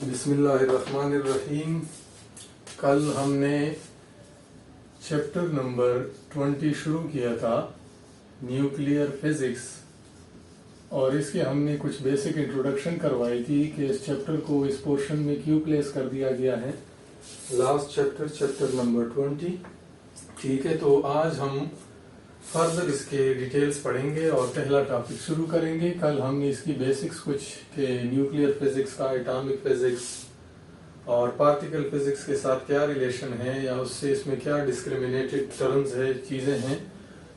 बिस्मिल्लाहिर्रहमानिर्रहीम। कल हमने चैप्टर नंबर 20 शुरू किया था, न्यूक्लियर फिज़िक्स, और इसके हमने कुछ बेसिक इंट्रोडक्शन करवाई थी कि इस चैप्टर को इस पोर्शन में क्यों प्लेस कर दिया गया है। Last chapter number 20। ठीक है, तो आज हम फर्दर इसके डिटेल्स पढ़ेंगे और पहला टॉपिक शुरू करेंगे। कल हमने इसकी बेसिक्स कुछ के न्यूक्लियर फिजिक्स का, एटॉमिक फिजिक्स और पार्टिकल फिजिक्स के साथ क्या रिलेशन है या उससे इसमें क्या डिस्क्रिमिनेटेड टर्म्स है, चीज़ें हैं।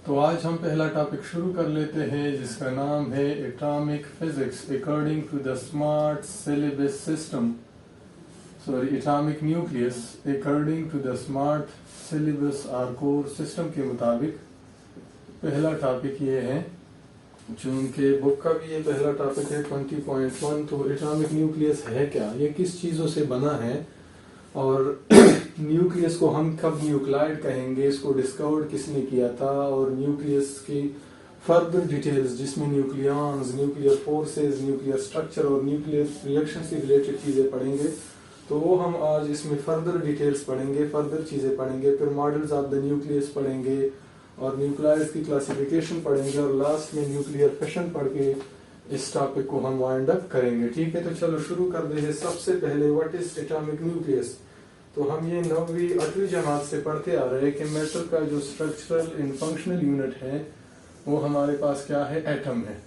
तो आज हम पहला टॉपिक शुरू कर लेते हैं जिसका नाम है atomic physics according to the smart syllabus system. Atomic nucleus according to the smart syllabus और कोर सिस्टम के मुताबिक पहला टॉपिक ये है, चूंकि बुक का भी ये पहला टॉपिक है 20.1। तो एटॉमिक न्यूक्लियस है क्या, ये किस चीज़ों से बना है और न्यूक्लियस को हम कब न्यूक्लाइड कहेंगे, इसको डिस्कवर्ड किसने किया था, और न्यूक्लियस की फर्दर डिटेल्स जिसमें nucleons, nuclear forces, nuclear structure और न्यूक्लियर रिएक्शन से रिलेटेड चीज़ें पढ़ेंगे। तो वो हम आज इसमें फर्दर डिटेल्स पढ़ेंगे, फर्दर चीज़ें पढ़ेंगे, फिर मॉडल्स ऑफ द न्यूक्लियस पढ़ेंगे और न्यूक्लियस की क्लासिफिकेशन पढ़ेंगे और लास्ट में न्यूक्लियर फिशन पढ़ के इस टॉपिक को हम वाइंड अप करेंगे। ठीक है, तो चलो शुरू कर दे। सबसे पहले व्हाट इज एटॉमिक न्यूक्लियस। तो हम ये 9वीं 8वीं जमात से पढ़ते आ रहे हैं कि मैटर का जो स्ट्रक्चरल एंड फंक्शनल यूनिट है वो हमारे पास क्या है, एटम है।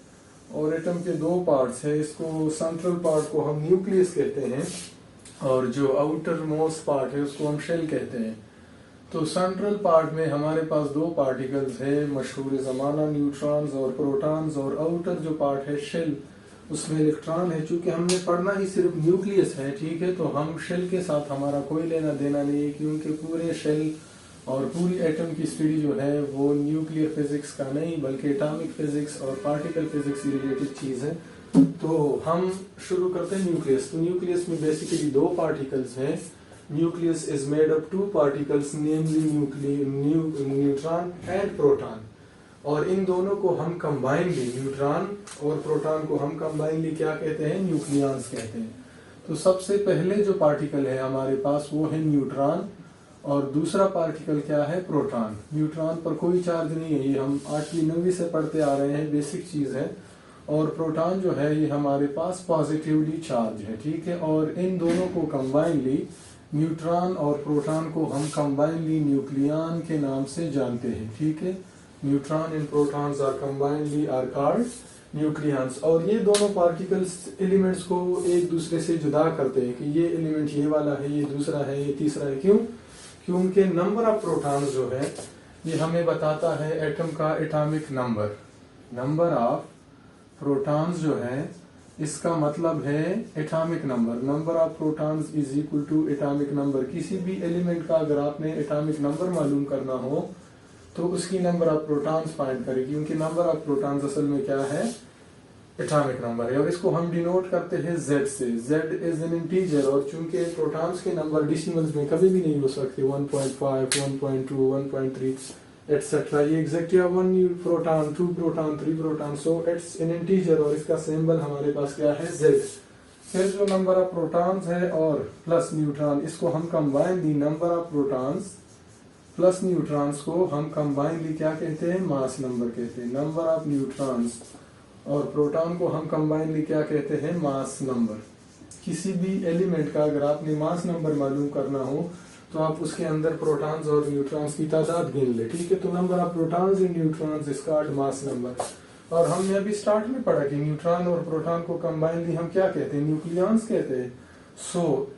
और एटम के दो पार्ट्स है, इसको सेंट्रल पार्ट को हम न्यूक्लियस कहते हैं और जो आउटर मोस्ट पार्ट है उसको हम शेल कहते हैं। तो सेंट्रल पार्ट में हमारे पास दो पार्टिकल्स है मशहूर ज़माना, न्यूट्रॉन्स और प्रोटॉन्स, और आउटर जो पार्ट है शेल उसमें इलेक्ट्रॉन है। चूंकि हमने पढ़ना ही सिर्फ न्यूक्लियस है, ठीक है, तो हम शेल के साथ हमारा कोई लेना देना नहीं है, क्योंकि पूरे शेल और पूरी एटम की स्टडी जो है वो न्यूक्लियर फिजिक्स का नहीं बल्कि एटॉमिक फिजिक्स और पार्टिकल फिजिक्स से रिलेटेड चीज़ है। तो हम शुरू करते हैं न्यूक्लियस। तो न्यूक्लियस में बेसिकली दो पार्टिकल्स हैं। Nucleus is made of two particles, namely neutron and proton, और इन दोनों को हम कंबाइनली, न्यूट्रॉन और प्रोटॉन को हम कंबाइनली क्या कहते हैं, न्यूक्लियॉन्स कहते हैं। तो सबसे पहले जो पार्टिकल है हमारे पास वो है न्यूट्रॉन और दूसरा पार्टिकल क्या है, प्रोटॉन। न्यूट्रॉन पर कोई चार्ज नहीं है, ये हम 8वीं 9वीं से पढ़ते आ रहे हैं, बेसिक चीज़ है। और प्रोटॉन जो है ये हमारे पास पॉजिटिवली चार्ज है, ठीक है। और इन दोनों को कंबाइनली, न्यूट्रॉन और प्रोटॉन को हम कंबाइनली न्यूक्लियॉन के नाम से जानते हैं, ठीक है। Neutron and protons are combinely are called nucleons. और ये दोनों पार्टिकल्स एलिमेंट्स को एक दूसरे से जुदा करते हैं कि ये एलिमेंट ये वाला है, ये दूसरा है, ये तीसरा है। क्यों? क्योंकि नंबर ऑफ प्रोटॉन्स जो है ये हमें बताता है एटम का atomic number. Number of protons जो है इसका मतलब है atomic number. Number of protons is equal to atomic number. किसी भी एलिमेंट का अगर आपने एटॉमिक नंबर मालूम करना हो तो उसकी नंबर ऑफ प्रोटॉन्स फाइंड करें, क्योंकि नंबर ऑफ प्रोटॉन्स असल में क्या है, एटॉमिक नंबर है। और इसको हम डिनोट करते हैं Z से। Z इज एन इंटीजर, और चूंकि प्रोटॉन्स के नंबर डेसिमल्स में कभी भी नहीं हो सकते, 1.5, 1.2, 1.3 एटसेट्रा। ये exactly 1 proton, 2 proton, 3 proton, so it's an integer और इसका सिंबल हमारे पास क्या है, Z। फिर जो नंबर ऑफ प्रोटॉन्स है और प्लस न्यूट्रॉन, इसको हम combinedly number of protons plus neutrons को हम कंबाइनली क्या कहते हैं, मास नंबर कहते हैं। नंबर ऑफ न्यूट्रॉन्स और प्रोटॉन को हम कंबाइनली क्या कहते हैं, मास नंबर। किसी भी एलिमेंट का अगर आपने मास नंबर मालूम करना हो तो आप उसके अंदर प्रोटॉन्स और न्यूट्रॉन्स की तादाद गिन ले, ठीक है। तो number of protons and neutrons is called mass number. और हमने अभी स्टार्ट में पढ़ा कि न्यूट्रॉन और प्रोटॉन को कंबाइनली हम क्या कहते हैं, न्यूक्लियॉन्स कहते हैं। सो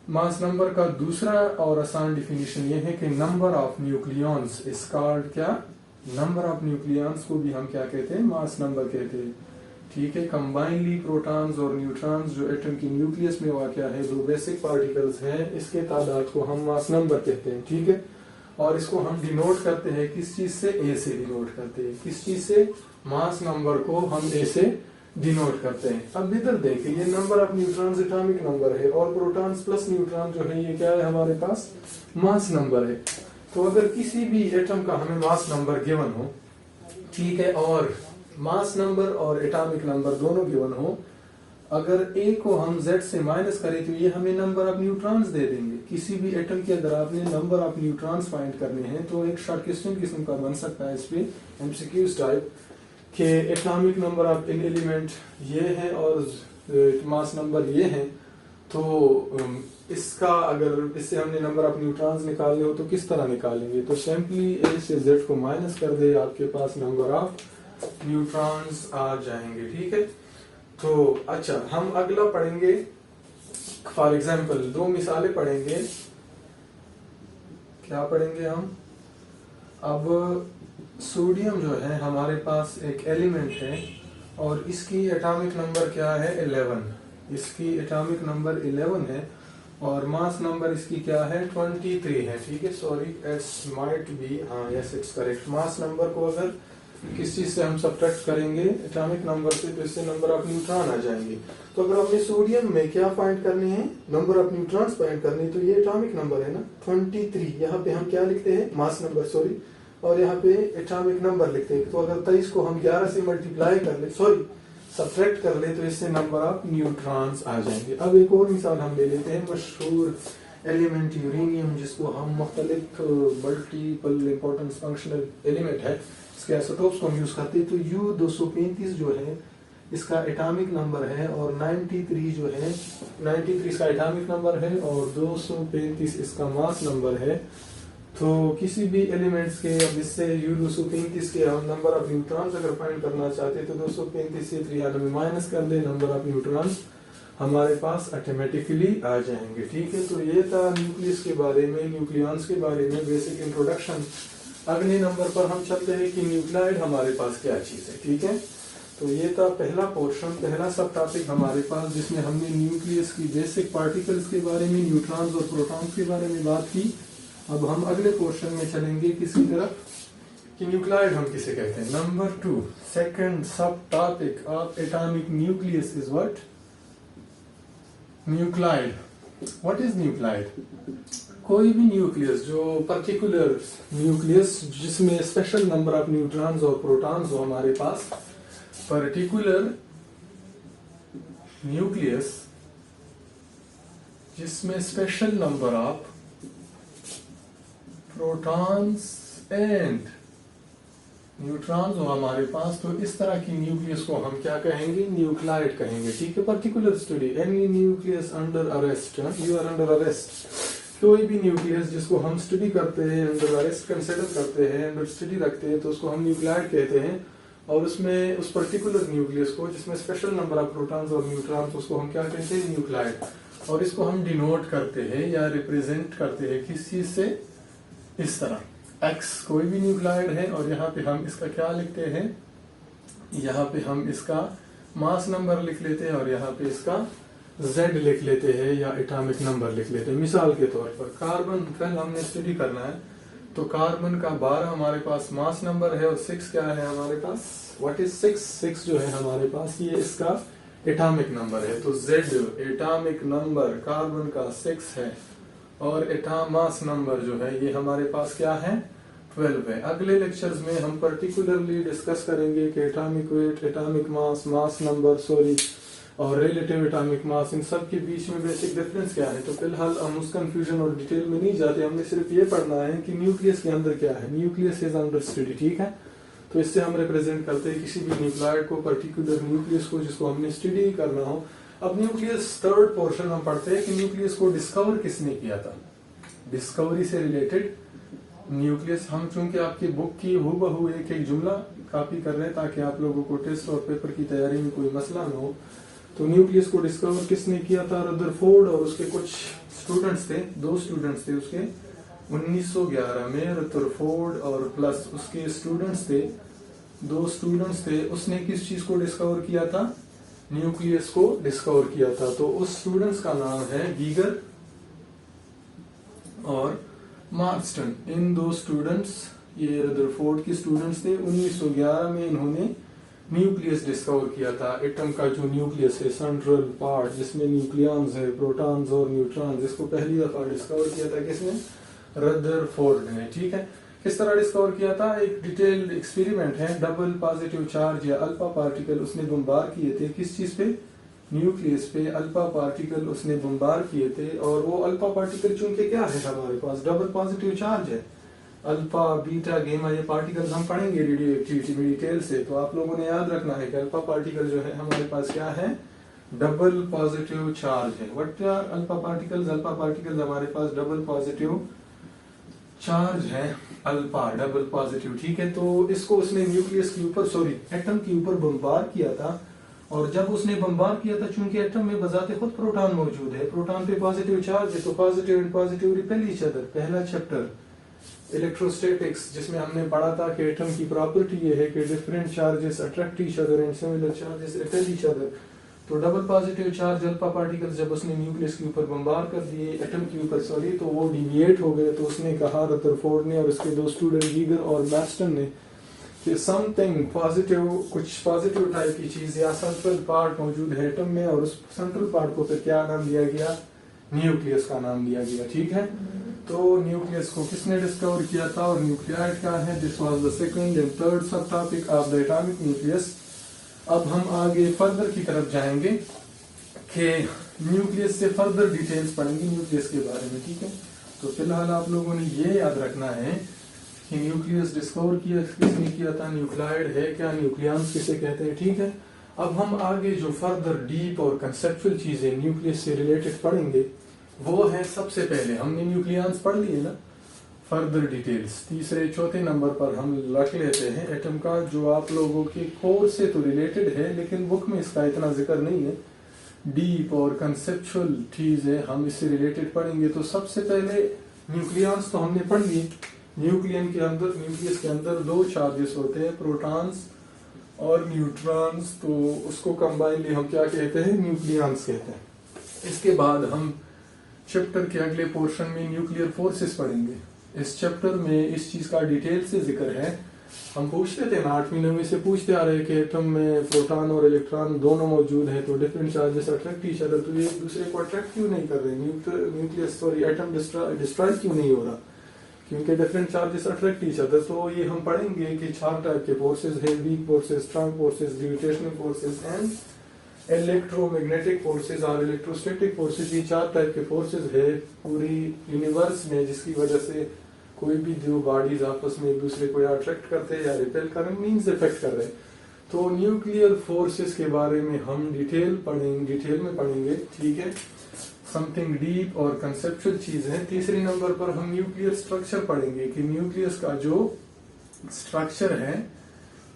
मास नंबर का दूसरा और आसान डिफिनीशन ये है कि number of nucleons is called क्या, नंबर ऑफ न्यूक्लियॉन्स को भी हम क्या कहते हैं, मास नंबर कहते हैं, ठीक है। कंबाइनली प्रोटॉन्स और न्यूट्रॉन्स जो एटम की न्यूक्लियस में वाक़या है, दो बेसिक पार्टिकल्स हैं, इसके तादाद को हम मास नंबर कहते हैं, ठीक है। और इसको हम डिनोट करते हैं किस चीज से, ए से डिनोट करते हैं। किस चीज से, मास नंबर को हम ए से डिनोट करते हैं। अब इधर देखें, ये number of neutrons atomic number है और प्रोटॉन्स प्लस न्यूट्रॉन जो है ये क्या है, हमारे पास मास नंबर है। तो अगर किसी भी एटम का हमें मास नंबर गिवन हो, ठीक है, और मास नंबर और एटॉमिक नंबर दोनों गिवन हो, अगर A को हम Z से माइनस करें तो ये हमें नंबर ऑफ न्यूट्रॉन्स दे देंगे। किसी भी एटम के अगर आपने नंबर ऑफ न्यूट्रॉन्स फाइंड करने हैं तो एक शॉर्ट क्वेश्चन किस्म का बन सकता है इस पे MCQs टाइप के atomic number of in element ये है और मास नंबर ये है, तो इसका अगर इससे हमने नंबर ऑफ न्यूट्रॉन्स निकालने हो तो किस तरह निकालेंगे। तो सिंपली A से Z को माइनस कर दे, आपके पास नंबर ऑफ न्यूट्रॉन्स आ जाएंगे। ठीक है, तो अच्छा हम अगला पढ़ेंगे, फॉर एग्जाम्पल दो मिसालें पढ़ेंगे। क्या पढ़ेंगे हम अब? सोडियम जो है हमारे पास एक एलिमेंट है और इसकी एटॉमिक नंबर क्या है 11। इसकी एटॉमिक नंबर 11 है और मास नंबर इसकी क्या है 23 है। ठीक है, सॉरी इट्स माइट बी, हाँ yes it's correct. Mass number को अगर किस चीज से हम सब्ट्रैक्ट करेंगे एटॉमिक नंबर से तो इससे नंबर ऑफ न्यूट्रॉन आ जाएंगे। तो अगर हमने सोडियम में क्या फाइंड करने हैं, नंबर ऑफ न्यूट्रॉन्स फाइंड करने, तो ये एटॉमिक नंबर है ना 23। यहाँ पे हम क्या लिखते हैं मास नंबर, सॉरी, और यहाँ पे एटॉमिक नंबर लिखते हैं। तो अगर 23 को हम 11 से मल्टीप्लाई कर ले, सॉरी सब्ट्रैक्ट कर ले, तो इससे नंबर ऑफ न्यूट्रॉन्स आ जाएंगे। अब एक और मिसाल हम ले लेते हैं, मशहूर एलिमेंट यूरेनियम, जिसको हम मुख्तलिफ मल्टीपल इंपॉर्टेंस फंक्शनल एलिमेंट है इसके आइसोटोप्स को हम यूज करते हैं। तो U235 जो है इसका एटॉमिक नंबर है और 93 जो है 93 इसका एटॉमिक नंबर है और 235 इसका मास नंबर है। तो किसी भी एलिमेंट्स के अब इससे U235 के हम नंबर ऑफ न्यूट्रॉन्स अगर फाइंड करना चाहते हैं तो 235 से 93 माइनस कर दे, नंबर ऑफ न्यूट्रॉन्स हमारे पास ऑटोमेटिकली आ जाएंगे। ठीक है, तो ये था न्यूक्लियस के बारे में, न्यूक्लियॉन्स के बारे में बेसिक इंट्रोडक्शन। अगले नंबर पर हम चलते हैं कि न्यूक्लाइड हमारे पास क्या चीज है। ठीक है, तो ये था पहला पोर्शन, पहला सब टॉपिक हमारे पास, जिसमें हमने न्यूक्लियस की बेसिक पार्टिकल्स के बारे में, न्यूट्रॉन्स और प्रोटॉन्स के बारे में बात की। अब हम अगले पोर्शन में चलेंगे किसी तरफ कि न्यूक्लाइड हम किसे कहते हैं। नंबर 2 सेकंड सब topic of atomic nucleus is what? Nuclide. What is nuclide? कोई भी न्यूक्लियस जो पर्टिकुलर न्यूक्लियस जिसमें स्पेशल नंबर ऑफ न्यूट्रॉन्स और प्रोटॉन्स हो हमारे पास, पर्टिकुलर न्यूक्लियस जिसमें special number of protons and neutrons हो हमारे पास, तो इस तरह की न्यूक्लियस को हम क्या कहेंगे? न्यूक्लाइड कहेंगे। ठीक है, particular study any nucleus under arrest, you are under arrest. कोई भी न्यूक्लियस जिसको हम स्टडी करते हैं, अंडर अरेस्ट कंसिडर करते हैं, अंडर स्टडी रखते हैं, तो उसको हम न्यूक्लाइड कहते हैं। और उसमें उस पर्टिकुलर न्यूक्लियस को जिसमें स्पेशल नंबर ऑफ प्रोटॉन्स और न्यूट्रॉन्स, उसको हम क्या कहते हैं? न्यूक्लाइड। और इसको हम डिनोट करते हैं या रिप्रेजेंट करते हैं किस चीज से? इस तरह X कोई भी न्यूक्लाइड है और यहाँ पे हम इसका क्या लिखते हैं? यहाँ पे हम इसका मास नंबर लिख लेते हैं और यहाँ पे इसका Z लिख लेते हैं या एटॉमिक नंबर लिख लेते हैं। मिसाल के तौर पर कार्बन कल हमने स्टडी करना है, तो कार्बन का 12 हमारे पास मास नंबर है और 6 क्या है हमारे पास? What is 6? 6 जो है हमारे पास ये इसका एटॉमिक नंबर है। तो Z एटॉमिक नंबर कार्बन का 6 है और मास नंबर जो है ये हमारे पास क्या है? 12 है। अगले लेक्चर्स में हम पर्टिकुलरली डिस्कस करेंगे कि atomic weight, atomic mass, mass number sorry और रिलेटिव एटॉमिक मास, इन सब के बीच में बेसिक डिफरेंस क्या है। तो फिलहाल हम उस कंफ्यूजन और डिटेल में नहीं जाते, हमने सिर्फ ये पढ़ना है कि न्यूक्लियस के अंदर क्या है। Nucleus is under study. ठीक है, तो इससे हम रिप्रेजेंट करते हैं किसी भी न्यूक्लाइड को, पर्टिकुलर न्यूक्लियस को जिसको हमने स्टडी करना हो। अब न्यूक्लियस थर्ड पोर्शन हम पढ़ते हैं कि न्यूक्लियस को डिस्कवर किसने किया था। डिस्कवरी से रिलेटेड न्यूक्लियस, हम चूंकि आपकी बुक की हूबहू एक एक जुमला कॉपी कर रहे हैं ताकि आप लोगों को टेस्ट और पेपर की तैयारी में कोई मसला न हो। तो न्यूक्लियस को डिस्कवर किसने किया था? रदरफोर्ड और उसके कुछ स्टूडेंट्स थे, 2 स्टूडेंट्स थे उसके। 1911 में रदरफोर्ड और प्लस उसके स्टूडेंट्स थे, 2 स्टूडेंट्स थे। उसने किस चीज को डिस्कवर किया था? न्यूक्लियस को डिस्कवर किया था। तो उस स्टूडेंट्स का नाम है गीगर और मार्स्टन। इन 2 स्टूडेंट्स, ये रदरफोर्ड के स्टूडेंट्स थे। 1911 में इन्होंने न्यूक्लियस डिस्कवर किया था। एटम का जो न्यूक्लियस है, सेंट्रल पार्ट जिसमें न्यूक्लियॉन्स है, प्रोटॉन्स और न्यूट्रॉन्स, इसको पहली दफा डिस्कवर किया था किसने? रदरफोर्ड ने। ठीक है, किस तरह डिस्कवर किया था? एक डिटेल्ड एक्सपेरिमेंट है। डबल पॉजिटिव चार्ज या अल्फा पार्टिकल उसने बमबार किए थे किस चीज पे? न्यूक्लियस पे अल्फा पार्टिकल उसने बम्बार किए थे, और वो अल्फा पार्टिकल चूंकि क्या है हमारे पास डबल पॉजिटिव चार्ज है, अल्फा बीटा गेमा ये पार्टिकल्स हम पढ़ेंगे रेडियो एक्टिविटी में डिटेल से, तो आप लोगों ने याद रखना है कि अल्फा पार्टिकल जो है हमारे पास क्या है, डबल पॉजिटिव चार्ज है। What are alpha particles? Alpha particles हमारे पास डबल पॉजिटिव चार्ज है, अल्फा डबल पॉजिटिव, ठीक है। तो इसको उसने न्यूक्लियस के ऊपर सॉरी एटम के ऊपर बम्बार किया था, और जब उसने बम्बार किया था चूंकि एटम में बजाते खुद प्रोटॉन मौजूद है, प्रोटॉन पे पॉजिटिव चार्ज है, तो positive and positive repel each other. पहला चैप्टर इलेक्ट्रोस्टैटिक्स जिसमें हमने पढ़ा था कि एटम की प्रॉपर्टी ये है कि different charges attract each other and similar charges repel each other. तो double positive charge alpha particles जब उसने न्यूक्लियस के ऊपर बम्बार कर दिए, एटम के ऊपर सॉरी, तो वो डिविएट हो गए। तो उसने कहा रदरफोर्ड ने और उसके दो स्टूडेंट गीगर और मैस्टन ने कि समथिंग पॉजिटिव, कुछ पॉजिटिव टाइप की चीज या सेंट्रल पार्ट मौजूद है एटम में, और उस सेंट्रल पार्ट को फिर क्या नाम दिया गया, न्यूक्लियस का नाम दिया गया, ठीक है। तो न्यूक्लियस को किसने डिस्कवर किया था और न्यूक्लियाइड क्या है? This was the second and third subtopic of the atomic nucleus. अब हम आगे फर्दर की तरफ जाएंगे कि न्यूक्लियस से फर्दर डिटेल्स पढ़ेंगे न्यूक्लियस के बारे में, ठीक है। तो फिलहाल आप लोगों ने ये याद रखना है कि न्यूक्लियस डिस्कवर किया किसने किया था, न्यूक्लाइड है क्या, न्यूक्लियस किसे कहते हैं, ठीक है। अब हम आगे जो फर्दर डीप और कंसेप्चुअल चीजें न्यूक्लियस से रिलेटेड पढ़ेंगे वो है, सबसे पहले हमने न्यूक्लियस पढ़ लिए ना, फर्दर डिटेल्स तीसरे चौथे नंबर पर हम रख लेते हैं एटम का, जो आप लोगों के कोर्स से तो रिलेटेड है लेकिन बुक में इसका इतना जिक्र नहीं है। डीप और कंसेप्चुअल चीजें हम इससे रिलेटेड पढ़ेंगे। तो सबसे पहले न्यूक्लियस तो हमने पढ़ लिए। न्यूक्लियस के अंदर दो चार्जेस होते हैं, प्रोटॉन्स और न्यूट्रॉन्स, तो उसको कंबाइनली हम क्या कहते हैं, न्यूक्लियस कहते हैं। इसके बाद हम चैप्टर के अगले पोर्शन में न्यूक्लियर फोर्सेस पढ़ेंगे। इस चैप्टर में इस चीज का डिटेल से जिक्र है। हम पूछते थे ना 8वीं 9वीं से पूछते आ रहे कि एटम में प्रोटॉन और इलेक्ट्रॉन दोनों मौजूद हैं, तो different charges attract each other, तो ये एक दूसरे को अट्रैक्ट क्यों नहीं कर रहे, न्यूक्लियस सॉरी एटम डिस्ट्रॉय क्यों नहीं हो रहा, क्योंकि different charges attract each other. तो ये हम पढ़ेंगे कि 4 टाइप के फोर्सेज है, week forces, strong forces, gravitational forces and electromagnetic forces और इलेक्ट्रोस्टैटिक फोर्सेज। ये 4 टाइप के फोर्सेज है पूरी यूनिवर्स में, जिसकी वजह से कोई भी दो बॉडीज आपस में एक दूसरे को या अट्रैक्ट करते हैं या रिपेल कर रहे, मींस इफेक्ट कर रहे हैं। तो न्यूक्लियर फोर्सेस के बारे में हम डिटेल में पढ़ेंगे, ठीक है। समथिंग डीप और कंसेप्चुअल चीज है। तीसरे नंबर पर हम न्यूक्लियर स्ट्रक्चर पढ़ेंगे कि न्यूक्लियस का जो स्ट्रक्चर है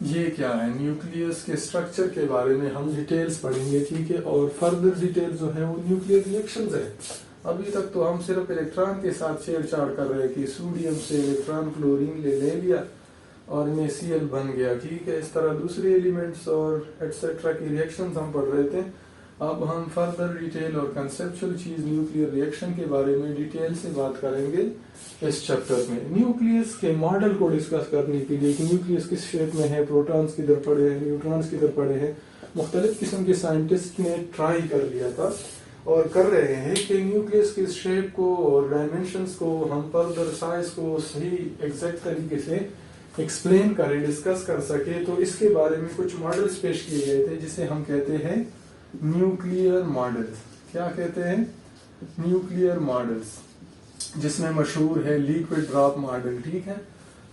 ये क्या है, न्यूक्लियस के स्ट्रक्चर के बारे में हम डिटेल्स पढ़ेंगे, ठीक है। और फर्दर डिटेल जो है वो न्यूक्लियर रिएक्शंस है। अभी तक तो हम सिर्फ इलेक्ट्रॉन के साथ छेड़छाड़ कर रहे हैं कि सोडियम से इलेक्ट्रॉन क्लोरीन ले लिया और इनमें Cl बन गया, ठीक है। इस तरह दूसरे एलिमेंट्स और एटसेट्रा की रिएक्शंस हम पढ़ रहे थे। अब हम फर्दर डिटेल और कंसेप्चुअल चीज न्यूक्लियर रिएक्शन के बारे में डिटेल से बात करेंगे इस चैप्टर में। न्यूक्लियस के मॉडल को डिस्कस करने के लिए कि न्यूक्लियस किस शेप में है, प्रोटॉन्स किधर पड़े हैं, न्यूट्रॉन्स किधर पड़े हैं, मुख्तलिफ किस्म के साइंटिस्ट ने ट्राई कर लिया था और कर रहे हैं कि न्यूक्लियस के शेप को और डायमेंशंस को हम फर्दर साइज को सही एग्जैक्ट तरीके से एक्सप्लेन करें, डिस्कस कर सके। तो इसके बारे में कुछ मॉडल्स पेश किए गए थे जिसे हम कहते हैं न्यूक्लियर मॉडल्स। क्या कहते हैं? न्यूक्लियर मॉडल्स, जिसमें मशहूर है लिक्विड ड्रॉप मॉडल, ठीक है।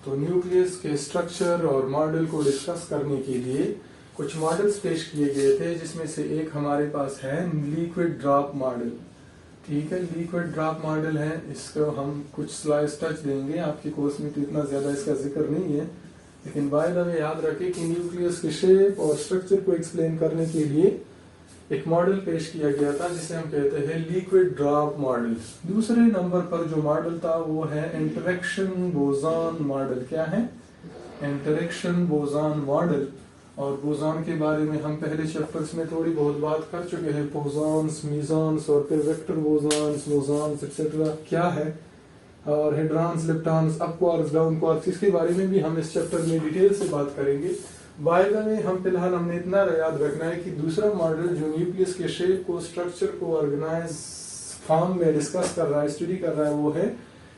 तो न्यूक्लियस के स्ट्रक्चर और मॉडल को डिस्कस करने के लिए कुछ मॉडल्स पेश किए गए थे, जिसमें से एक हमारे पास है लिक्विड ड्रॉप मॉडल, ठीक है। लिक्विड ड्रॉप मॉडल है, इसको हम कुछ स्लाइड्स टच देंगे, आपके कोर्स में तो इतना ज्यादा इसका जिक्र नहीं है, लेकिन बाय द वे याद रखें कि न्यूक्लियस के शेप और स्ट्रक्चर को एक्सप्लेन करने के लिए एक मॉडल पेश किया गया था जिसे हम कहते हैं लिक्विड ड्रॉप मॉडल। दूसरे नंबर पर जो मॉडल था वो है इंटरेक्शन बोसॉन मॉडल। क्या है? Interaction boson model. और बोसॉन के बारे में हम पहले चैप्टर्स में थोड़ी बहुत बात कर चुके हैं, बोसॉन्स, मीजॉन्स और फिर वेक्टर बोसॉन्स, बोसॉन्स एक्सेट्रा क्या है, और hadrons, leptons, up quarks, down quarks, इसके बारे में भी हम इस चैप्टर में डिटेल से बात करेंगे। बाय द वे हम फिलहाल हमने इतना याद रखना है कि दूसरा मॉडल जो न्यूक्लियस के शेप को, स्ट्रक्चर को ऑर्गेनाइज फॉर्म में डिस्कस कर रहा है, स्टडी कर रहा है, वो है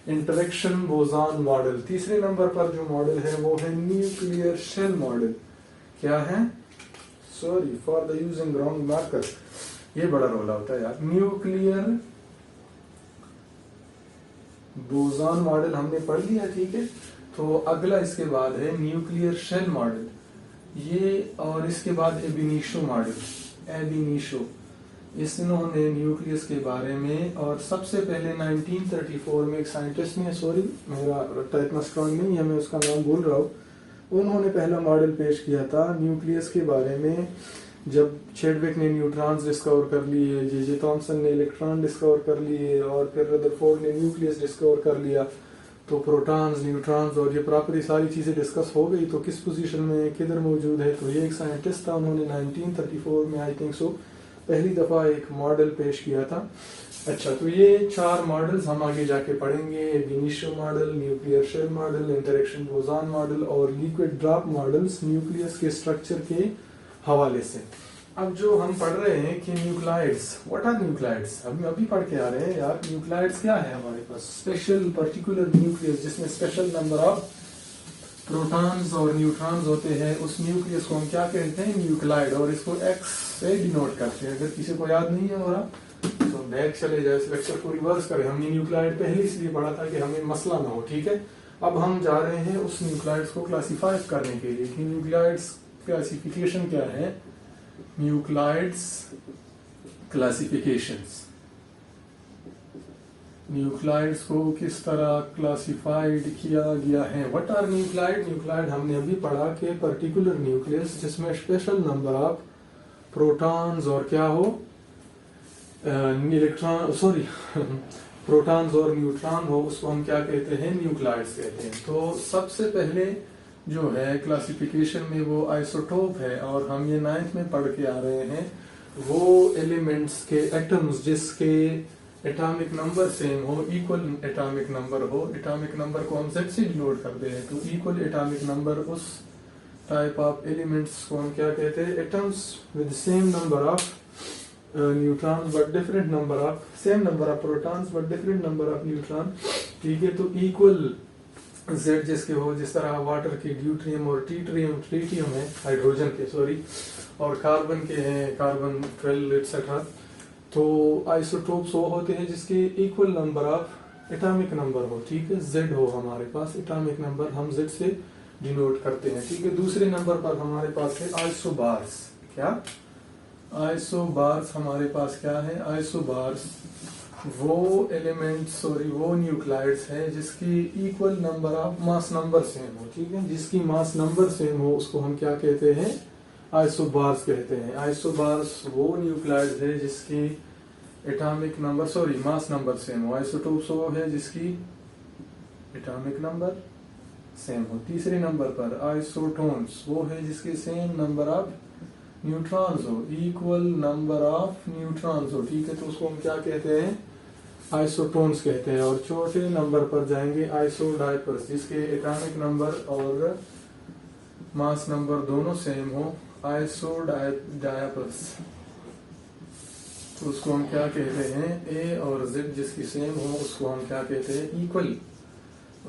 इंटरेक्शन बोसॉन मॉडल। तीसरे नंबर पर जो मॉडल है वो है न्यूक्लियर शेल मॉडल। क्या है? Sorry for the using wrong marker. ये बड़ा रोला होता है यार। न्यूक्लियर बोसॉन मॉडल हमने पढ़ लिया, ठीक है। तो अगला इसके बाद है न्यूक्लियर शेल मॉडल, ये, और इसके बाद एबिनिशो मॉडल। एबिनिशो इन्होंने न्यूक्लियस के बारे में, और सबसे पहले 1934 में एक साइंटिस्ट ने, सॉरी मेरा रट्टा इतना स्ट्रॉन्ग नहीं है, मैं उसका नाम भूल रहा हूँ, उन्होंने पहला मॉडल पेश किया था न्यूक्लियस के बारे में। जब चैडविक ने न्यूट्रॉन्स डिस्कवर कर लिए, जे थॉमसन ने इलेक्ट्रॉन डिस्कवर कर लिए, और फिर रदरफोर्ड ने न्यूक्लियस डिस्कवर कर लिया, तो प्रोटॉन्स, न्यूट्रॉन्स और ये प्रॉपर्टी सारी चीज़ें डिस्कस हो गई, तो किस पोजीशन में किधर मौजूद है। तो ये एक साइंटिस्ट था, उन्होंने 1934 में आई थिंक सो पहली दफ़ा एक मॉडल पेश किया था। अच्छा, तो ये 4 मॉडल्स हम आगे जाके पढ़ेंगे, ab initio model, nuclear shell model, interaction boson model और लिक्विड ड्रॉप मॉडल्स न्यूक्लियस के स्ट्रक्चर के हवाले से। अब जो हम पढ़ रहे हैं कि न्यूक्लाइड्स, व्हाट आर न्यूक्लाइड्स, हम अभी पढ़ के आ रहे हैं यार। न्यूक्लाइड्स क्या है हमारे पास? स्पेशल पर्टिकुलर न्यूक्लियस जिसमें स्पेशल नंबर ऑफ प्रोटॉन्स और न्यूट्रॉन्स होते हैं, उस न्यूक्लियस को हम क्या कहते हैं? न्यूक्लाइड। और इसको एक्स से डिनोट करते हैं। अगर किसी को याद नहीं है हो रहा तो बैक चले जाए, इस लेक्चर को रिवर्स करें। हमने न्यूक्लाइड पहले इसलिए पढ़ा था कि हमें मसला ना हो, ठीक है। अब हम जा रहे हैं उस न्यूक्लाइड्स को क्लासिफाई करने के लिए कि न्यूक्लाइड्स क्लासिफिकेशन क्या है। न्यूक्लाइड्स क्लासिफिकेशंस, न्यूक्लाइड्स को किस तरह क्लासिफाइड किया गया है। What are nuclide? न्यूक्लाइड हमने अभी पढ़ा कि पर्टिकुलर न्यूक्लियस जिसमें स्पेशल नंबर ऑफ प्रोटॉन्स और क्या हो, इलेक्ट्रॉन, सॉरी प्रोटॉन्स और न्यूट्रॉन हो, उसको हम क्या कहते हैं? न्यूक्लाइड्स कहते हैं। तो सबसे पहले जो है क्लासिफिकेशन में वो आइसोटोप है, और हम ये 9th में पढ़ के आ रहे हैं। वो एलिमेंट्स के एटम्स जिसके एटॉमिक नंबर सेम हो, इक्वल एटॉमिक नंबर हो, एटॉमिक नंबर को हम Z से डिनोट करते हैं, तो इक्वल एटॉमिक नंबर उस टाइप ऑफ एलिमेंट्स को हम क्या कहते हैं? Atoms with same number of neutrons but different number of, same number of protons but different number of neutron, ठीक है। तो इक्वल Z जिसके हो, जिस तरह वाटर के ड्यूट्रियम और ट्रीटियम है, हाइड्रोजन के सॉरी, और कार्बन के हैं, कार्बन 12 एटसेट्रा। तो आइसोटोप्स वो होते हैं जिसके equal number of atomic number हो, ठीक है। Z हो हमारे पास एटॉमिक नंबर, हम Z से डिनोट करते हैं, ठीक है। दूसरे नंबर पर हमारे पास है आइसोबार्स। क्या? आइसोबार्स हमारे पास क्या है? आइसोबार्स वो एलिमेंट, सॉरी वो न्यूक्लाइड्स हैं जिसकी equal number of mass number same हो, ठीक है। जिसकी मास नंबर सेम हो उसको हम क्या कहते हैं? आइसोबार्स कहते हैं। आइसोबार्स वो न्यूक्लाइड्स है जिसकी atomic number, sorry mass number same हो। आइसोटोप्स वो है जिसकी एटॉमिक नंबर सेम हो। तीसरे नंबर पर आइसोटोन्स वो है जिसके सेम नंबर ऑफ न्यूट्रॉन्स हो, इक्वल नंबर ऑफ न्यूट्रॉन्स हो, ठीक है। तो उसको हम क्या कहते हैं? आइसोटोन्स कहते हैं। और चौथे नंबर पर जाएंगे आइसोडायपर्स, जिसके एटॉमिक नंबर और मास नंबर दोनों सेम हो, आइसोडायपर्स। तो उसको हम क्या कहते हैं? ए और Z जिसकी सेम हो उसको हम क्या कहते हैं? इक्वल,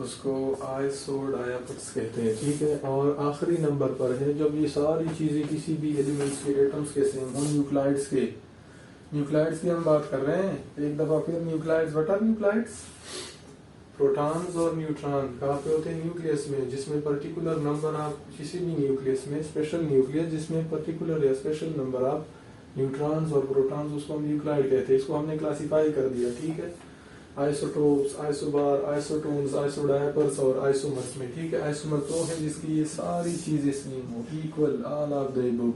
उसको आइसोडायपर्स कहते हैं, ठीक है। और आखिरी नंबर पर है जब ये सारी चीजें किसी भी एलिमेंट्स के एटम्स के सेम हो, न्यूक्लाइड्स के, न्यूक्लाइड्स की हम बात कर रहे हैं एक दफा फिर। Nuclides, what are nuclides? Protons और न्यूट्रॉन कहाँ पे होते हैं? न्यूक्लियस में, जिसमें पर्टिकुलर नंबर ऑफ, किसी भी न्यूक्लियस में स्पेशल न्यूक्लियस जिसमें पर्टिकुलर या स्पेशल नंबर ऑफ न्यूट्रॉन्स और प्रोटॉन्स, उसको हम न्यूक्लाइड कहते हैं। इसको हमने क्लासिफाई कर दिया, ठीक है। आइसोटोप्स, आइसोबार, आइसोटोन्स, आइसोडायपर्स और आइसोमर्स में, ठीक है। आइसोमर तो है जिसकी ये सारी चीजें सेम हो, equal, all of the above,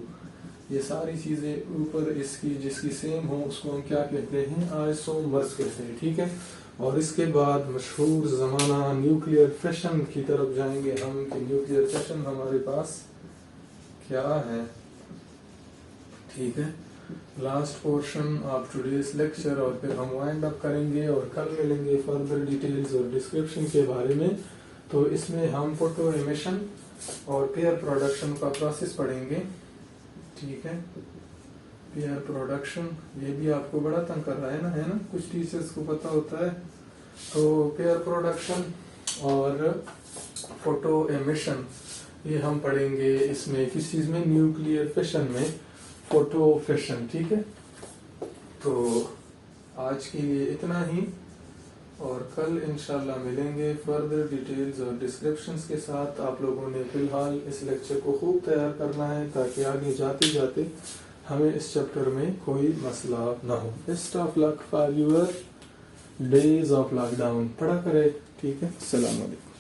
ये सारी चीजें ऊपर इसकी जिसकी सेम हो उसको हम क्या कहते हैं? आइसोमर्स कहते हैं, ठीक है। और इसके बाद मशहूर जमाना न्यूक्लियर फिशन की तरफ जाएंगे हम कि न्यूक्लियर फिशन हमारे पास क्या है, ठीक है। Last portion of today's lecture, और फिर हम वाइंड अप करेंगे और कल मिलेंगे फर्दर डिटेल्स और डिस्क्रिप्शन के बारे में। तो इसमें हम फोटो एमिशन और पेयर प्रोडक्शन का प्रोसेस पढ़ेंगे, ठीक है। पेयर प्रोडक्शन ये भी आपको बड़ा तंग कर रहा है ना, कुछ टीचर्स को पता होता है। तो पेयर प्रोडक्शन और फोटो एमिशन ये हम पढ़ेंगे इसमें, किस चीज में? न्यूक्लियर फिशन में, फोटो फिशन, ठीक है। तो आज के लिए इतना ही, और कल इंशाल्लाह मिलेंगे फर्दर डिटेल्स और डिस्क्रिप्शंस के साथ। आप लोगों ने फिलहाल इस लेक्चर को खूब तैयार करना है ताकि आगे जाते जाते हमें इस चैप्टर में कोई मसला ना हो। Best of luck for your days of lockdown. पढ़ा करें, ठीक है। अस्सलाम वालेकुम।